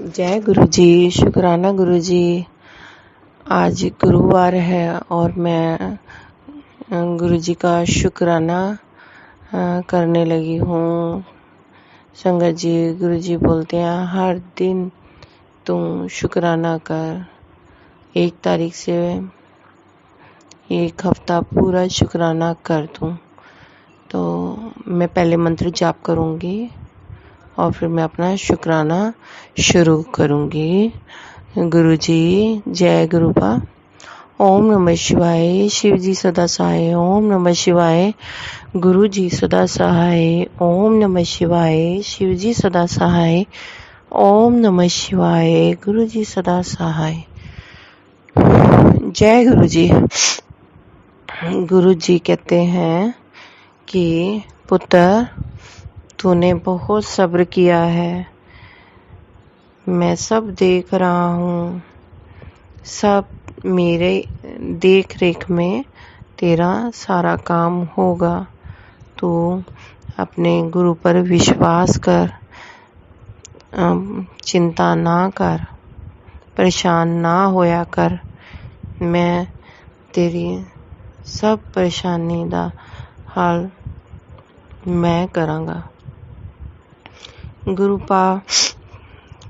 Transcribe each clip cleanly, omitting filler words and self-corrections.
जय गुरु जी। शुक्राना गुरु जी। आज गुरुवार है और मैं गुरु जी का शुक्राना करने लगी हूँ। संगत जी, गुरु जी बोलते हैं हर दिन तुम शुक्राना कर। 1 तारीख से 1 हफ्ता पूरा शुक्राना कर दूँ। तो मैं पहले मंत्र जाप करूँगी और फिर मैं अपना शुक्राना शुरू करूँगी। गुरु जी जय गुरुपा। ओम नमः शिवाय। शिव जी सदा सहाय। ओम नमः शिवाय। गुरु जी सदा सहाय। ओम नमः शिवाय। शिव जी सदा सहाय। ओम नमः शिवाय। गुरु जी सदा सहाय। जय गुरु जी। गुरु जी कहते हैं कि पुत्र तूने बहुत सब्र किया है। मैं सब देख रहा हूँ। सब मेरे देख रेख में तेरा सारा काम होगा। तू अपने गुरु पर विश्वास कर। चिंता ना कर, परेशान ना होया कर। मैं तेरी सब परेशानी दा हल मैं करांगा। गुरुपा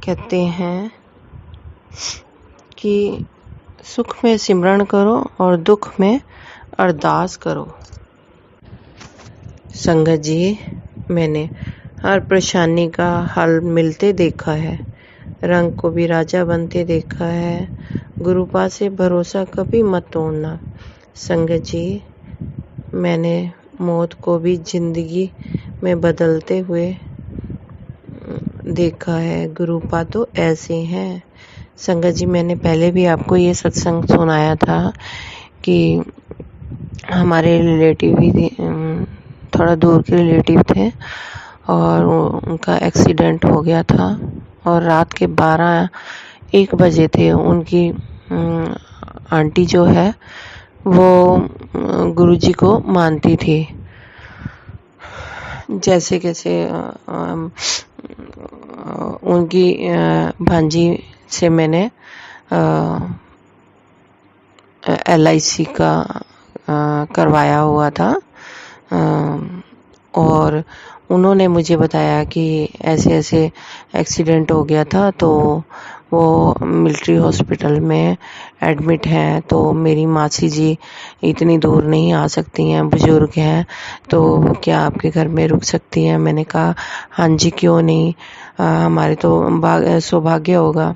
कहते हैं कि सुख में सिमरन करो और दुख में अरदास करो। संगत जी, मैंने हर परेशानी का हल मिलते देखा है। रंग को भी राजा बनते देखा है। गुरुपा से भरोसा कभी मत तोड़ना। संगत जी, मैंने मौत को भी जिंदगी में बदलते हुए देखा है। गुरुपा तो ऐसे हैं। संगत जी, मैंने पहले भी आपको ये सत्संग सुनाया था कि हमारे रिलेटिव ही थे, थोड़ा दूर के रिलेटिव थे और उनका एक्सीडेंट हो गया था और रात के 12-1 बजे थे। उनकी आंटी जो है वो गुरुजी को मानती थी। जैसे कैसे उनकी भांजी से मैंने LIC का करवाया हुआ था और उन्होंने मुझे बताया कि ऐसे ऐसे एक्सीडेंट हो गया था तो वो मिलिट्री हॉस्पिटल में एडमिट हैं। तो मेरी मासी जी इतनी दूर नहीं आ सकती हैं, बुजुर्ग हैं, तो क्या आपके घर में रुक सकती हैं? मैंने कहा हाँ जी, क्यों नहीं, हमारे तो सौभाग्य होगा।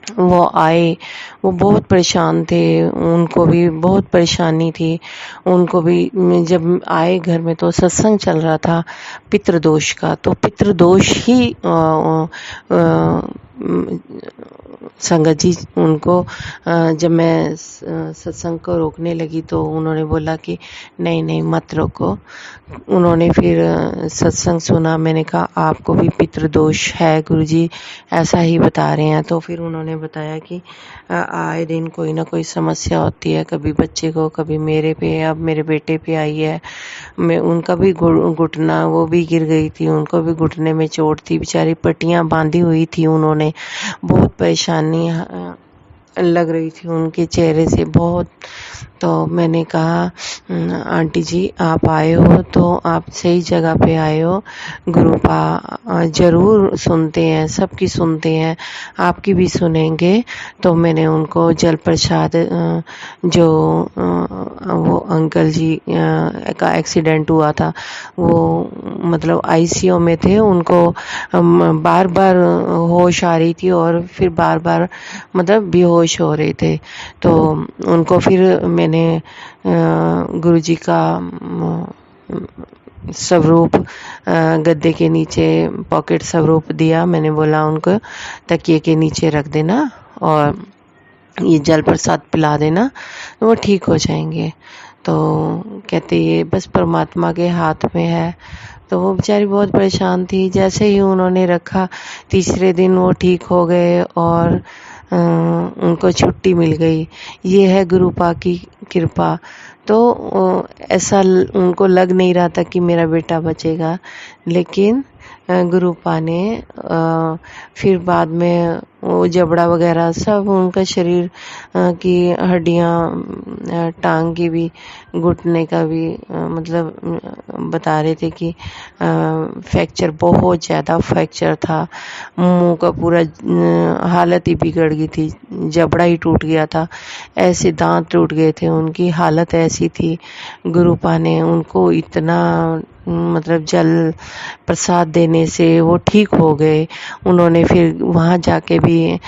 वो आए, वो बहुत परेशान थे, उनको भी बहुत परेशानी थी। उनको भी जब आए घर में तो सत्संग चल रहा था पितृदोष का, तो पितृदोष ही संगत जी उनको जब मैं सत्संग को रोकने लगी तो उन्होंने बोला कि नहीं नहीं मत रोको। उन्होंने फिर सत्संग सुना। मैंने कहा आपको भी पितृदोष है, गुरुजी ऐसा ही बता रहे हैं। तो फिर उन्होंने बताया कि आए दिन कोई ना कोई समस्या होती है, कभी बच्चे को, कभी मेरे पे, अब मेरे बेटे पे आई है। मैं उनका भी घुटना, वो भी गिर गई थी, उनको भी घुटने में चोट थी, बेचारी पट्टियां बांधी हुई थी। उन्होंने बहुत परेशानी लग रही थी उनके चेहरे से बहुत। तो मैंने कहा आंटी जी आप आए हो तो आप सही जगह पे आए हो। गुरुपा जरूर सुनते हैं, सबकी सुनते हैं, आपकी भी सुनेंगे। तो मैंने उनको जल प्रसाद, जो वो अंकल जी का एक्सीडेंट हुआ था, वो मतलब ICU में थे, उनको बार बार होश आ रही थी और फिर बार बार मतलब बेहोश हो रहे थे। तो उनको फिर मैंने गुरुजी का स्वरूप गद्दे के नीचे पॉकेट स्वरूप दिया। मैंने बोला उनको तकिए के नीचे रख देना और ये जल प्रसाद पिला देना, तो वो ठीक हो जाएंगे। तो कहते ये बस परमात्मा के हाथ में है। तो वो बेचारी बहुत परेशान थी। जैसे ही उन्होंने रखा, तीसरे दिन वो ठीक हो गए और उनको छुट्टी मिल गई। ये है गुरुपा की कृपा। तो ऐसा उनको लग नहीं रहा था कि मेरा बेटा बचेगा, लेकिन गुरुपा ने फिर बाद में वो जबड़ा वगैरह सब उनका शरीर की हड्डियां, टांग की भी, घुटने का भी मतलब बता रहे थे कि फ्रैक्चर, बहुत ज़्यादा फ्रैक्चर था। मुंह का पूरा हालत ही बिगड़ गई थी, जबड़ा ही टूट गया था, ऐसे दांत टूट गए थे, उनकी हालत ऐसी थी। गुरुपा ने उनको इतना मतलब जल प्रसाद देने से वो ठीक हो गए। उन्होंने फिर वहाँ जाके भी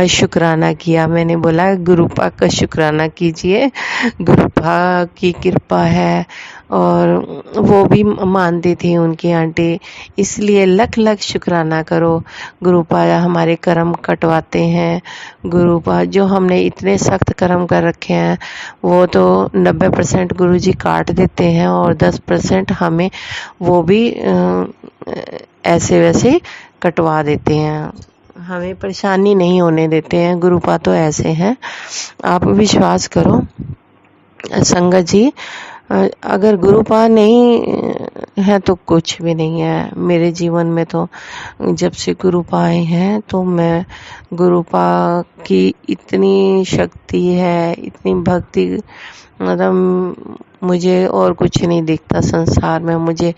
शुक्राना किया। मैंने बोला गुरुपा का शुक्राना कीजिए, गुरुपा की कृपा है। और वो भी मानती थी उनकी आंटी, इसलिए लख लख शुक्राना करो। गुरुपा हमारे कर्म कटवाते हैं। गुरुपा जो हमने इतने सख्त कर्म कर रखे हैं वो तो 90% गुरुजी काट देते हैं और 10% हमें वो भी ऐसे वैसे कटवा देते हैं, हमें परेशानी नहीं होने देते हैं। गुरुपा तो ऐसे हैं, आप विश्वास करो संगत जी। अगर गुरुपा नहीं है तो कुछ भी नहीं है मेरे जीवन में। तो जब से गुरुपा आए हैं तो मैं, गुरुपा की इतनी शक्ति है, इतनी भक्ति, मतलब मुझे और कुछ नहीं दिखता संसार में। मुझे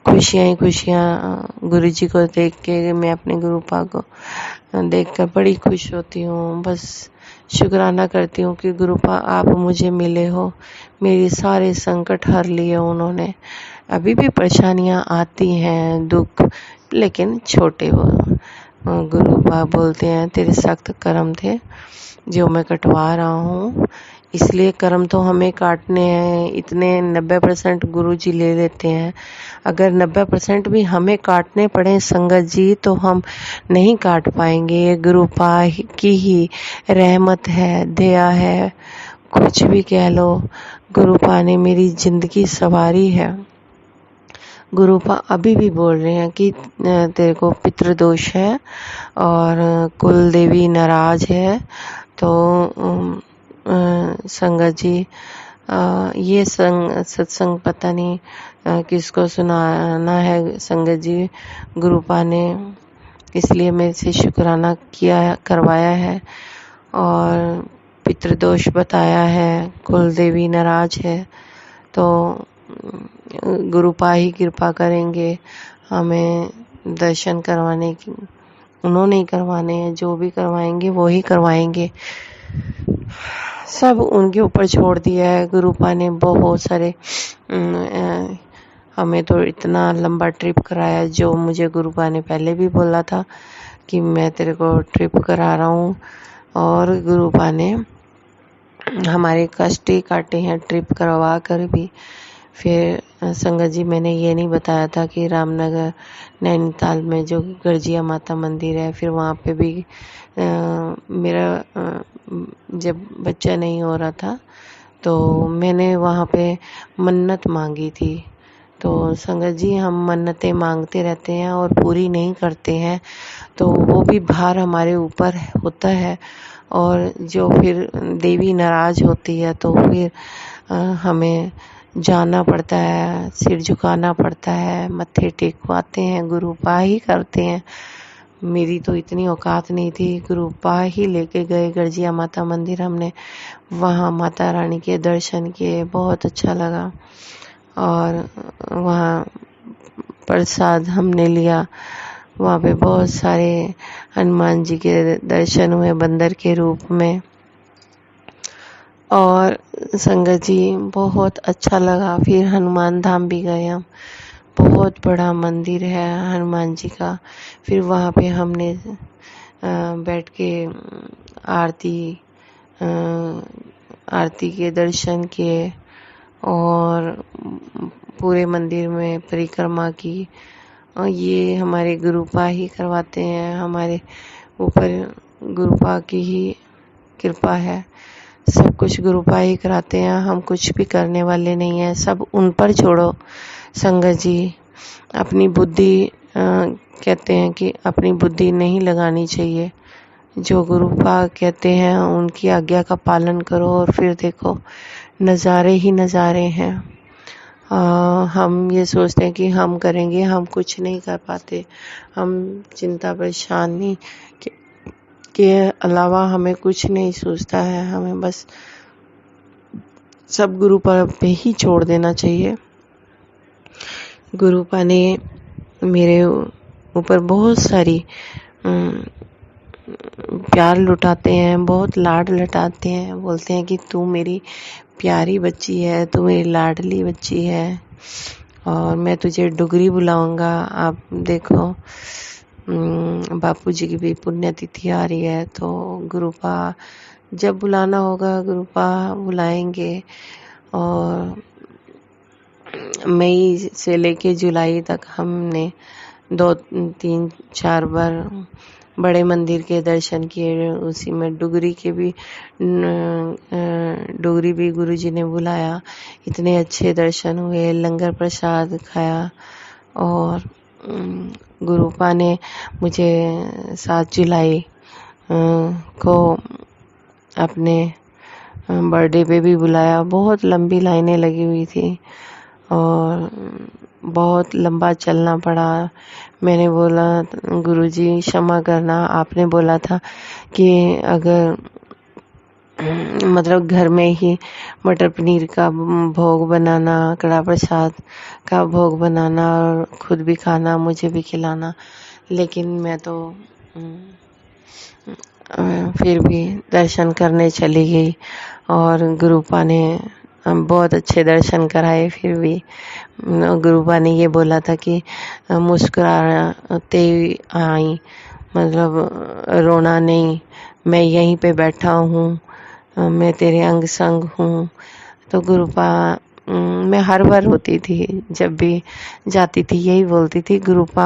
खुशियाँ ही खुशियाँ गुरुजी को देख के, मैं अपने गुरुपा को देखकर बड़ी खुश होती हूँ। बस शुक्राना करती हूँ कि गुरुपा आप मुझे मिले हो, मेरे सारे संकट हर लिए उन्होंने। अभी भी परेशानियाँ आती हैं, दुख, लेकिन छोटे हो। गुरुपा बोलते हैं तेरे सख्त कर्म थे जो मैं कटवा रहा हूँ, इसलिए कर्म तो हमें काटने हैं। इतने 90% गुरुजी ले लेते हैं, अगर 90% भी हमें काटने पड़े संगत जी तो हम नहीं काट पाएंगे। ये गुरुपा की ही रहमत है, दया है, कुछ भी कह लो। गुरुपा ने मेरी जिंदगी संवारी है। गुरुपा अभी भी बोल रहे हैं कि तेरे को पितृदोष है और कुल देवी नाराज है। तो संगत जी, ये सत्संग पता नहीं किसको सुनाना है संगत जी। गुरुपा ने इसलिए मेरे से शुक्राना किया, करवाया है और पितृदोष बताया है, कुल देवी नाराज है। तो गुरुपा ही कृपा करेंगे हमें दर्शन करवाने की। उन्होंने ही करवाने हैं, जो भी करवाएंगे वो ही करवाएंगे, सब उनके ऊपर छोड़ दिया है गुरुपा ने। बहुत सारे हमें तो इतना लंबा ट्रिप कराया, जो मुझे गुरुपा ने पहले भी बोला था कि मैं तेरे को ट्रिप करा रहा हूँ, और गुरुपा ने हमारे कष्ट ही काटे हैं ट्रिप करवा कर भी। फिर संगत जी, मैंने ये नहीं बताया था कि रामनगर नैनीताल में जो गर्जिया माता मंदिर है, फिर वहाँ पे भी मेरा जब बच्चा नहीं हो रहा था तो मैंने वहाँ पे मन्नत मांगी थी। तो संगत जी, हम मन्नतें मांगते रहते हैं और पूरी नहीं करते हैं तो वो भी भार हमारे ऊपर होता है, और जो फिर देवी नाराज होती है तो फिर हमें जाना पड़ता है, सिर झुकाना पड़ता है, मत्थे टेकवाते हैं, गुरुपा ही करते हैं। मेरी तो इतनी औकात नहीं थी, गुरुपा ही लेके गए गर्जिया माता मंदिर। हमने वहाँ माता रानी के दर्शन किए, बहुत अच्छा लगा। और वहाँ प्रसाद हमने लिया, वहाँ पे बहुत सारे हनुमान जी के दर्शन हुए बंदर के रूप में। और संगत जी, बहुत अच्छा लगा। फिर हनुमान धाम भी गए हम, बहुत बड़ा मंदिर है हनुमान जी का। फिर वहाँ पे हमने बैठ के आरती के दर्शन किए और पूरे मंदिर में परिक्रमा की। और ये हमारे गुरुपा ही करवाते हैं, हमारे ऊपर गुरुपा की ही कृपा है, सब कुछ गुरुपा ही कराते हैं, हम कुछ भी करने वाले नहीं हैं, सब उन पर छोड़ो संगत जी। अपनी बुद्धि कहते हैं कि अपनी बुद्धि नहीं लगानी चाहिए, जो गुरुपा कहते हैं उनकी आज्ञा का पालन करो और फिर देखो नज़ारे ही नज़ारे हैं। हम ये सोचते हैं कि हम करेंगे, हम कुछ नहीं कर पाते। हम चिंता परेशानी के अलावा हमें कुछ नहीं सूझता है। हमें बस सब गुरु पर पे ही छोड़ देना चाहिए। गुरुपा ने मेरे ऊपर बहुत सारी प्यार लुटाते हैं, बहुत लाड लुटाते हैं, बोलते हैं कि तू मेरी प्यारी बच्ची है, तू मेरी लाडली बच्ची है और मैं तुझे डुगरी बुलाऊंगा। आप देखो बापूजी की भी पुण्यतिथि आ रही है, तो गुरुपा जब बुलाना होगा गुरुपा बुलाएंगे। और मई से लेके जुलाई तक हमने 2-3-4 बार बड़े मंदिर के दर्शन किए। उसी में डुगरी भी गुरुजी ने बुलाया। इतने अच्छे दर्शन हुए, लंगर प्रसाद खाया और गुरुपा ने मुझे 7 जुलाई को अपने बर्थडे पे भी बुलाया। बहुत लंबी लाइनें लगी हुई थी और बहुत लंबा चलना पड़ा। मैंने बोला गुरुजी क्षमा करना, आपने बोला था कि अगर मतलब घर में ही मटर पनीर का भोग बनाना, कड़ा प्रसाद का भोग बनाना और खुद भी खाना, मुझे भी खिलाना। लेकिन मैं तो फिर भी दर्शन करने चली गई और गुरुपा ने बहुत अच्छे दर्शन कराए। फिर भी गुरुपा ने ये बोला था कि मुस्कुराते आई, मतलब रोना नहीं, मैं यहीं पे बैठा हूँ, मैं तेरे अंग संग हूँ। तो गुरुपा मैं हर बार रोती थी, जब भी जाती थी यही बोलती थी, गुरुपा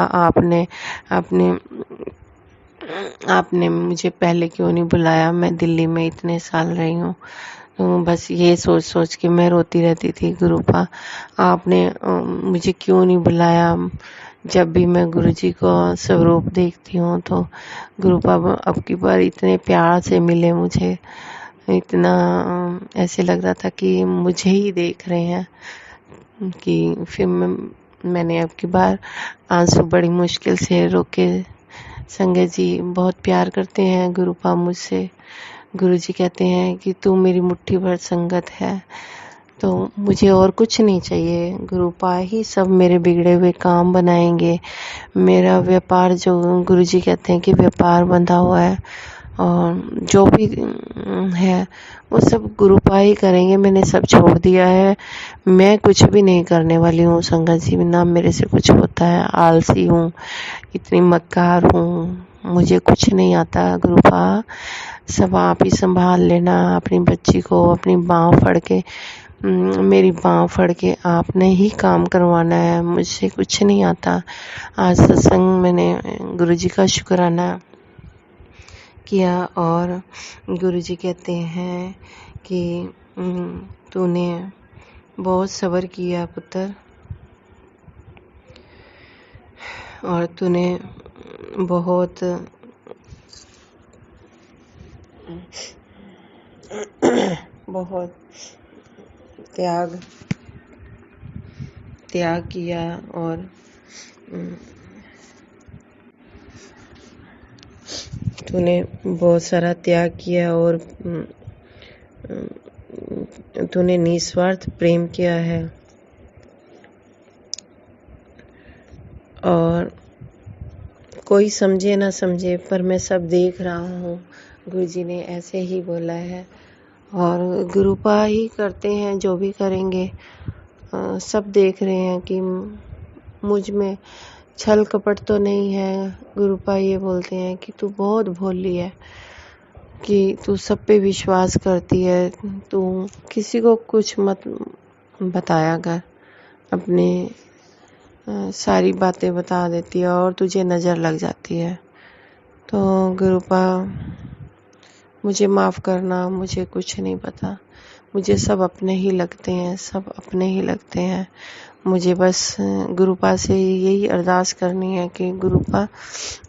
आपने मुझे पहले क्यों नहीं बुलाया, मैं दिल्ली में इतने साल रही हूँ। तो बस ये सोच सोच के मैं रोती रहती थी, गुरुपा आपने मुझे क्यों नहीं बुलाया। जब भी मैं गुरुजी को स्वरूप देखती हूँ तो गुरुपा अब की बार इतने प्यार से मिले मुझे, इतना ऐसे लग रहा था कि मुझे ही देख रहे हैं। कि फिर मैंने अब की बार आंसू बड़ी मुश्किल से रोके। संगत जी बहुत प्यार करते हैं गुरुपा मुझसे। गुरुजी कहते हैं कि तू मेरी मुट्ठी भर संगत है, तो मुझे और कुछ नहीं चाहिए। गुरुपा ही सब मेरे बिगड़े हुए काम बनाएंगे। मेरा व्यापार, जो गुरुजी कहते हैं कि व्यापार बंधा हुआ है और जो भी है वो सब गुरुपा ही करेंगे। मैंने सब छोड़ दिया है, मैं कुछ भी नहीं करने वाली हूँ। संगत जी, ना मेरे से कुछ होता है, आलसी हूँ, इतनी मक्कार हूँ, मुझे कुछ नहीं आता। गुरुपा सब आप ही संभाल लेना। अपनी बच्ची को अपनी बाँह फड़ के, मेरी बाँह फड़ के आपने ही काम करवाना है, मुझसे कुछ नहीं आता। आज सत्संग मैंने गुरुजी का शुक्राना किया और गुरुजी कहते हैं कि तूने बहुत सब्र किया पुत्र, और तूने बहुत बहुत त्याग किया और तूने बहुत सारा त्याग किया और तूने निस्वार्थ प्रेम किया है। और कोई समझे ना समझे, पर मैं सब देख रहा हूँ, गुरुजी ने ऐसे ही बोला है। और गुरुपा ही करते हैं जो भी करेंगे। सब देख रहे हैं कि मुझ में छल कपट तो नहीं है। गुरुपा ये बोलते हैं कि तू बहुत भोली है, कि तू सब पे विश्वास करती है, तू किसी को कुछ मत बताया कर, अपने सारी बातें बता देती है और तुझे नज़र लग जाती है। तो गुरुपा मुझे माफ़ करना, मुझे कुछ नहीं पता, मुझे सब अपने ही लगते हैं, सब अपने ही लगते हैं। मुझे बस गुरुपा से यही अरदास करनी है कि गुरुपा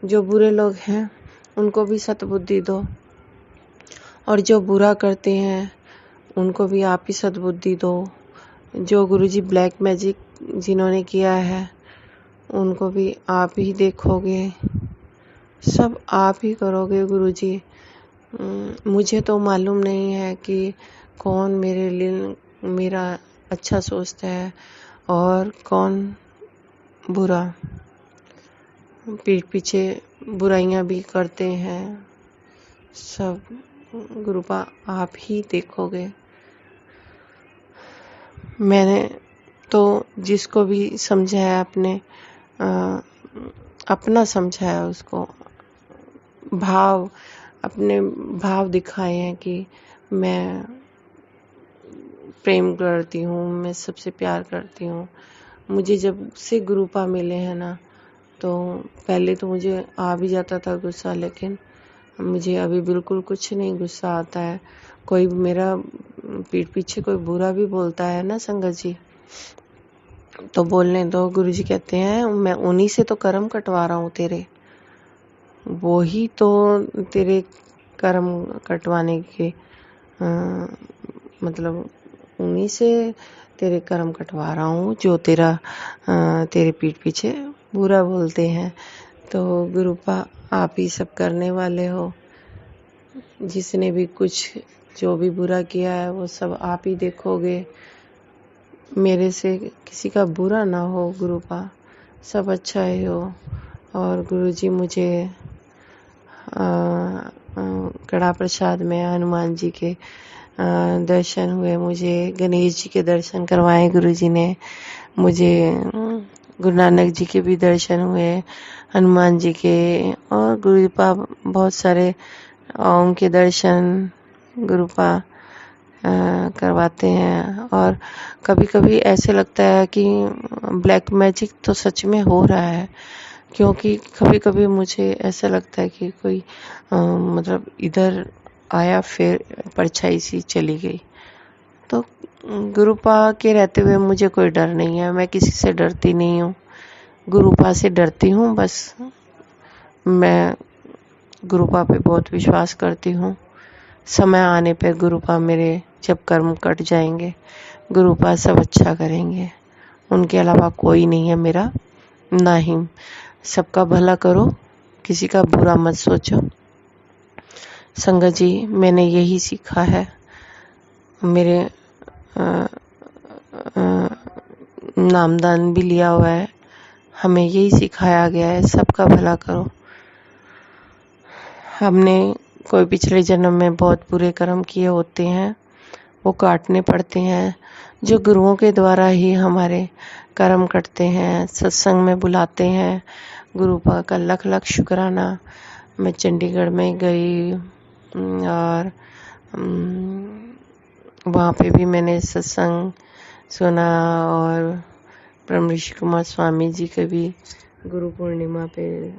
जो बुरे लोग हैं उनको भी सद्बुद्धि दो, और जो बुरा करते हैं उनको भी आप ही सद्बुद्धि दो। जो गुरुजी ब्लैक मैजिक जिन्होंने किया है उनको भी आप ही देखोगे, सब आप ही करोगे गुरुजी। मुझे तो मालूम नहीं है कि कौन मेरे लिए मेरा अच्छा सोचता है और कौन बुरा। पीठ पीछे बुराइयां भी करते हैं, सब गुरुपा आप ही देखोगे। मैंने तो जिसको भी समझाया अपना समझाया, उसको अपने भाव दिखाए हैं कि मैं प्रेम करती हूँ, मैं सबसे प्यार करती हूँ। मुझे जब से गुरुपा मिले हैं ना, तो पहले तो मुझे आ भी जाता था गुस्सा, लेकिन मुझे अभी बिल्कुल कुछ नहीं गुस्सा आता है। कोई मेरा पीठ पीछे कोई बुरा भी बोलता है ना संगत जी, तो बोलने दो। गुरुजी कहते हैं मैं उन्हीं से तो कर्म कटवा रहा हूँ तेरे, वो ही तो तेरे कर्म कटवाने के मतलब उन्हीं से तेरे कर्म कटवा रहा हूँ जो तेरे पीठ पीछे बुरा बोलते हैं। तो गुरुपा आप ही सब करने वाले हो। जिसने भी कुछ जो भी बुरा किया है वो सब आप ही देखोगे। मेरे से किसी का बुरा ना हो गुरुपा, सब अच्छा ही हो। और गुरुजी मुझे कड़ा प्रसाद में हनुमान जी के दर्शन हुए, मुझे गणेश जी के दर्शन करवाए गुरुजी ने, मुझे गुरु नानक जी के भी दर्शन हुए, हनुमान जी के, और गुरुपा बहुत सारे उनके दर्शन गुरुपा करवाते हैं। और कभी कभी ऐसे लगता है कि ब्लैक मैजिक तो सच में हो रहा है, क्योंकि कभी कभी मुझे ऐसा लगता है कि कोई मतलब इधर आया फिर परछाई सी चली गई। तो गुरुपा के रहते हुए मुझे कोई डर नहीं है, मैं किसी से डरती नहीं हूँ, गुरुपा से डरती हूँ बस। मैं गुरुपा पे बहुत विश्वास करती हूँ। समय आने पर गुरुपा मेरे जब कर्म कट जाएंगे, गुरुपा सब अच्छा करेंगे, उनके अलावा कोई नहीं है मेरा। ना ही सबका भला करो, किसी का बुरा मत सोचो। संगत जी मैंने यही सीखा है, मेरे नामदान भी लिया हुआ है, हमें यही सिखाया गया है, सबका भला करो। हमने कोई पिछले जन्म में बहुत बुरे कर्म किए होते हैं, वो काटने पड़ते हैं, जो गुरुओं के द्वारा ही हमारे कर्म कटते हैं, सत्संग में बुलाते हैं। गुरुपा का लख लख शुक्राना। मैं चंडीगढ़ में गई और वहाँ पे भी मैंने सत्संग सुना, और ब्रह्म ऋषि कुमार स्वामी जी के भी गुरु पूर्णिमा पे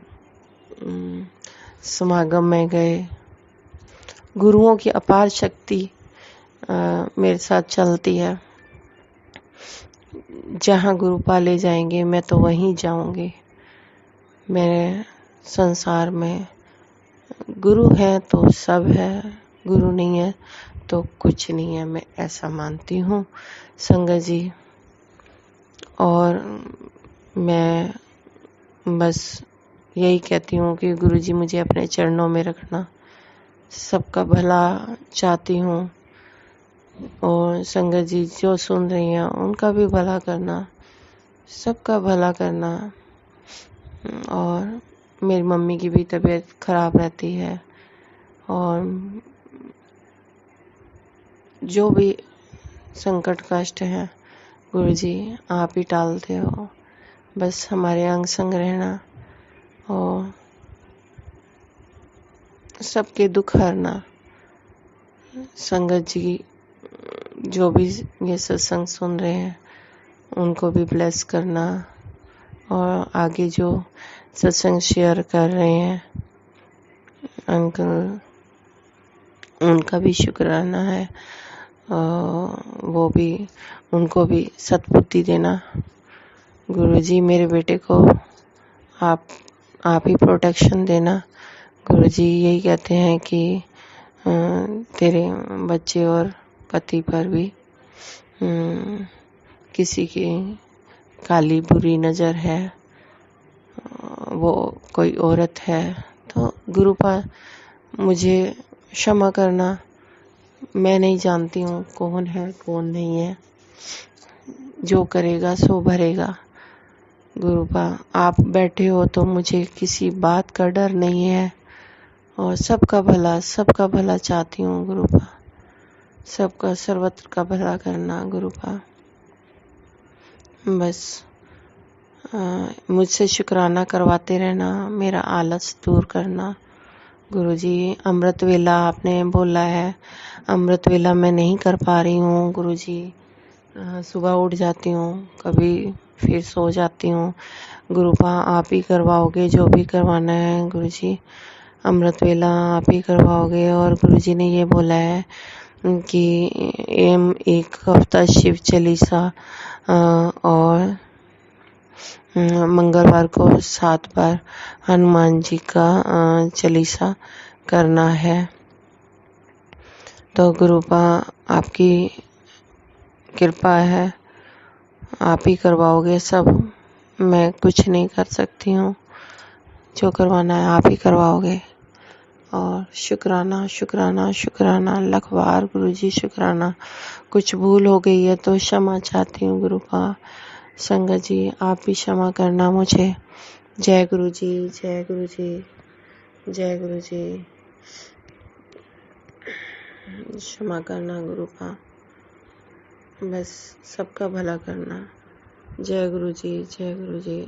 समागम में गए। गुरुओं की अपार शक्ति मेरे साथ चलती है। जहाँ गुरुपा ले जाएंगे मैं तो वहीं जाऊंगी। मेरे संसार में गुरु है तो सब है, गुरु नहीं है तो कुछ नहीं है, मैं ऐसा मानती हूँ संगत जी। और मैं बस यही कहती हूँ कि गुरुजी मुझे अपने चरणों में रखना, सबका भला चाहती हूँ। और संगत जी जो सुन रही हैं उनका भी भला करना, सबका भला करना। और मेरी मम्मी की भी तबीयत खराब रहती है, और जो भी संकट कष्ट है गुरुजी आप ही टालते हो, बस हमारे अंग संग रहना और सबके दुख हरना। संगत जी जो भी ये सत्संग सुन रहे हैं उनको भी ब्लेस करना, और आगे जो सत्संग शेयर कर रहे हैं अंकल, उनका भी शुक्राना है। वो भी, उनको भी सद्बुद्धि देना। गुरुजी मेरे बेटे को आप ही प्रोटेक्शन देना। गुरुजी यही कहते हैं कि तेरे बच्चे और पति पर भी किसी की काली बुरी नज़र है, वो कोई औरत है, तो गुरुपा मुझे क्षमा करना। मैं नहीं जानती हूँ कौन है कौन नहीं है, जो करेगा सो भरेगा। गुरुपा आप बैठे हो तो मुझे किसी बात का डर नहीं है, और सबका भला चाहती हूँ गुरुपा। सबका सर्वत्र का भला करना गुरुपा। बस मुझसे शुक्राना करवाते रहना, मेरा आलस दूर करना। गुरुजी, अमृत वेला आपने बोला है, अमृत वेला मैं नहीं कर पा रही हूँ गुरुजी। सुबह उठ जाती हूँ, कभी फिर सो जाती हूँ। गुरुपा आप ही करवाओगे जो भी करवाना है गुरुजी। अमृत वेला आप ही करवाओगे। और गुरुजी ने ये बोला है कि एक हफ्ता शिव चालीसा और मंगलवार को 7 बार हनुमान जी का चालीसा करना है। तो गुरुपा आपकी कृपा है, आप ही करवाओगे सब, मैं कुछ नहीं कर सकती हूँ। जो करवाना है आप ही करवाओगे। और शुक्राना शुक्राना शुक्राना लाख बार गुरुजी, शुक्राना। कुछ भूल हो गई है तो क्षमा चाहती हूँ गुरुपा। संगत जी आप भी क्षमा करना मुझे। जय गुरुजी, जय गुरुजी, जय गुरुजी। क्षमा करना गुरुपा, बस सबका भला करना। जय गुरुजी, जय गुरुजी।